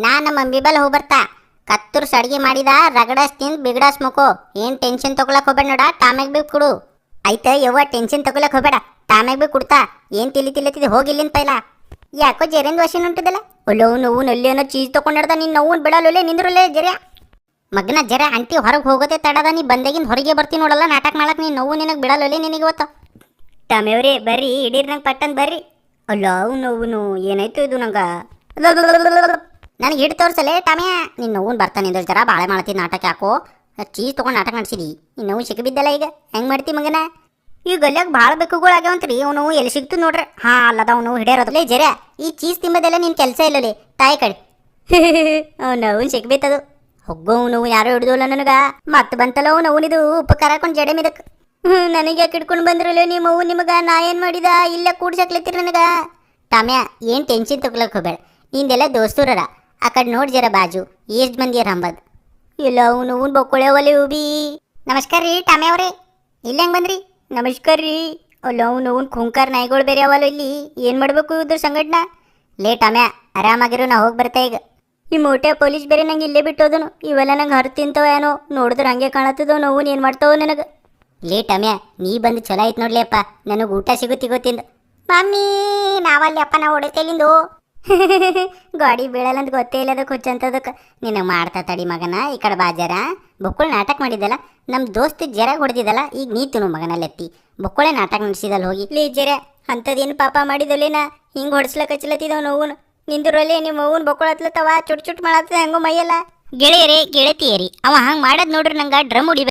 ನಾ ನಮ್ಮ ಮಮ್ಮಿ ಬಲ್ ಹೋಗಿ ಬರ್ತಾ ಕತ್ತುರ್ಸ್ ಅಡ್ಗೆ ಮಾಡಿದ ರಗಡಸ್ ತಿಂದು ಬಿಗಡಸ್ ಮುಕೋ. ಏನು ಟೆನ್ಷನ್ ತಗೊಳಕ್ ಹೋಗ್ಬೇಡ ನೋಡ, ಟಾಮ್ಯಾಗ ಬಿ ಕೊಡು. ಆಯ್ತ ಯವ್ವ, ಟೆನ್ಷನ್ ತಗೊಳಕ್ ಹೋಗ್ಬೇಡ, ಟಾಮ್ಯಾಗ ಬಿ ಕೊಡ್ತಾ. ಏನು ತಿಲ್ಲಿತಿಲ್ಲತ್ತಿದೆ ಹೋಗಿಲ್ಲಿಂದ ಪೈಲ. ಯಾಕೋ ಜೆರೆಂದು ವಾಸಿನ ಉಂಟದಲ್ಲ. ಒಲ್ಲವು ನೋವು ನಲ್ಲಿ ಏನೋ ಚೀಸ್ ತೊಗೊಂಡಿಡ್ದ. ನೀನು ನೋವು ಬಿಡಲ್ಲೇ ನಿಂದ್ರಲ್ಲೇ ಜರ ಮಗನ ಜರ ಅಂಟಿ ಹೊರಗೆ ಹೋಗೋದೇ ತಡದ. ನೀ ಬಂದಾಗಿನ ಹೊರಗೆ ಬರ್ತೀನಿ ನೋಡಲ್ಲ ನಾಟಕ ಮಾಡಕ್ಕೆ. ನೀನು ನೋವು ನಿನಗೆ ಬಿಡಲ್ಲೇ ನಿನಗೆ ಇವತ್ತು. ಟಾಮ್ಯವ್ರಿ ಬರ್ರಿ, ಹಿಡೀರಿ ನಂಗೆ ಪಟ್ಟಂದು ಬರ್ರಿ. ಅಲ್ಲ ಅವು ನೋವು ಏನಾಯ್ತು ಇದು ನಂಗೆ. ನನಗೆ ಹಿಡ್ ತೋರ್ಸಲೇ ಟಾಮ್ಯ. ನೀನು ನೋವು ಬರ್ತಾನೆ ಇದ್ರ ಜರ ಬಾಳೆ ಮಾಡ್ತೀನಿ ನಾಟಕ. ಯಾಕೋ ಚೀಸ್ ತೊಗೊಂಡು ನಾಟಕ ನಡೆಸಿದಿ. ನೀನು ನೋವು ಸಿಕ್ಕಿಬಿದ್ದಲ್ಲ ಈಗ ಹೆಂಗೆ ಮಾಡ್ತಿ ಮಗನ. ಈ ಗಲ್ಯಾಗ ಭಾಳ ಬೆಕ್ಕುಗಳಾಗ್ಯಾವಂತ್ರಿ. ಅವನು ಎಲ್ಲಿ ಸಿಕ್ತು ನೋಡ್ರಿ. ಹಾಂ ಅಲ್ಲದ ಅವನು ಹಿಡಿಯೋರದಲ್ಲೇ ಜರ. ಈ ಚೀಸ್ ತಿಂಬದೆಲ್ಲ ನಿನ್ನ ಕೆಲಸ ಇಲ್ಲಲೇ ತಾಯಿ ಕಡೆ. ಅವ್ನು ಸಿಕ್ಬಿತ್ತದು. ಹೊಗ್ಗೋ ನೋವು ಯಾರೋ ಹಿಡಿದೋಲ್ಲ ನನಗೆ. ಮತ್ತೆ ಬಂತಲ್ಲ ಅವು ನೋವುನಿದು ಉಪಕಾರ ಹಾಕೊಂಡು ಜಡೆ ಮಿದಕ್ಕೆ. ನನಗೆ ಯಾಕೆ ಹಿಡ್ಕೊಂಡು ಬಂದ್ರಲ್ಲ ನಿಮ್ಮ ಅವು ನಿಮಗೆ. ನಾ ಏನು ಮಾಡಿದ ಇಲ್ಲ ಕೂಡ್ಸಕ್ಲತ್ತೀರಿ ನನಗೆ. ಟಾಮ್ಯ ಏನು ಟೆನ್ಷನ್ ತಗೊಳಕ್ಕೆ ಹೋಗ್ಬೇಡ. ನಿಂದೆಲ್ಲ ದೋಸ್ತೂರರ ಆ ಕಡೆ ನೋಡಿ ಜರ ಬಾಜು ಎಷ್ಟು ಮಂದಿ ಯಾರ ಅಂಬದು. ಇಲ್ಲ ಅವನು ಬೊಕ್ಕೊಳೆವಲ್ಲಿ ಉಬಿ. ನಮಸ್ಕಾರ ರೀ ಟಾಮ್ಯ ಅವರೇ, ಇಲ್ಲ ಹೆಂಗೆ ಬಂದ್ರಿ. ನಮಸ್ಕಾರ ರೀ. ಅಲ್ಲ ಅವನು ಖುಂಕಾರ್ ನಾಯಿಗಳು ಬೇರೆ ಅವಲ್ಲ ಇಲ್ಲಿ. ಏನು ಮಾಡಬೇಕು ಇದ್ರ ಸಂಘಟನಾ. ಲೇಟ್ ಟಾಮ್ಯ ಆರಾಮಾಗಿರು, ನಾ ಹೋಗಿ ಬರ್ತಾ ಈಗ. ಈ ಮೋಟೆ ಪೊಲೀಸ್ ಬೇರೆ ನಂಗೆ ಇಲ್ಲೇ ಬಿಟ್ಟೋದನು. ಇವೆಲ್ಲ ನಂಗೆ ಹರ್ ತಿಂತವ ಏನೋ ನೋಡಿದ್ರೆ ಹಂಗೆ ಕಾಣತ್ತದೋ. ನೋವು ಏನು ಮಾಡ್ತಾವ ನನಗೆ. ಲೇಟ್ ಟಾಮ್ಯ ನೀ ಬಂದು ಚಲೋ ಆಯ್ತು ನೋಡ್ಲಿಯಪ್ಪ. ನನಗೆ ಊಟ ಸಿಗುತ್ತಿಗೋತಿಂದ. ಮಮ್ಮಿ ನಾವಲ್ಲಿ ಅಪ್ಪ ನಾವು ಹೊಡಿತೇಲಿಂದು. ಗಾಡಿ ಬೀಳಲ್ಲಂತ ಗೊತ್ತೇ ಇಲ್ಲ ಅದಕ್ಕೆ ಹುಚ್ಚಂತದಕ್ಕೆ. ನಿನಗೆ ಮಾಡ್ತಾ ತಡಿ ಮಗನ. ಈ ಕಡೆ ಬಾಜಾರ ಬೊಕ್ಕಳು ನಾಟಕ ಮಾಡಿದ್ದಲ್ಲ, ನಮ್ಮ ದೋಸ್ತ್ ಜರ ಹೊಡೆದಿದ್ದಲ್ಲ. ಈಗ ನೀತು ಮಗನಲ್ಲೆತ್ತಿ ಬೊಕ್ಕಳೆ ನಾಟಕ ನಡೆಸಿದಲ್ಲ ಹೋಗಿ ಲೇ ಜರ. ಅಂಥದ್ದೇನು ಪಾಪ ಮಾಡಿದಲ್ಲೇನ ಹಿಂಗೆ ಹೊಡ್ಸ್ಲಕ್ಕ ಹಚ್ಚಲತ್ತಿದವ ನೋವುನು. ನಿಂದಿರಲ್ಲೇ ನಿಮ್ಮ ಅವ್ವನ ಬೊಕ್ಕಳು ಹತ್ಲತ್ತವ. ಚುಟ್ ಚುಟ್ ಮಾಡತ್ತದ ಹೆಂಗೋ ಮೈಯಲ್ಲ. ಗೆಳೆಯರೇ ಗೆಳತಿಯರಿ, ಅವ ಹಂಗೆ ಮಾಡೋದು ನೋಡ್ರಿ ನಂಗೆ ಡ್ರಮ್ ಹೊಡಿಬೇಕು.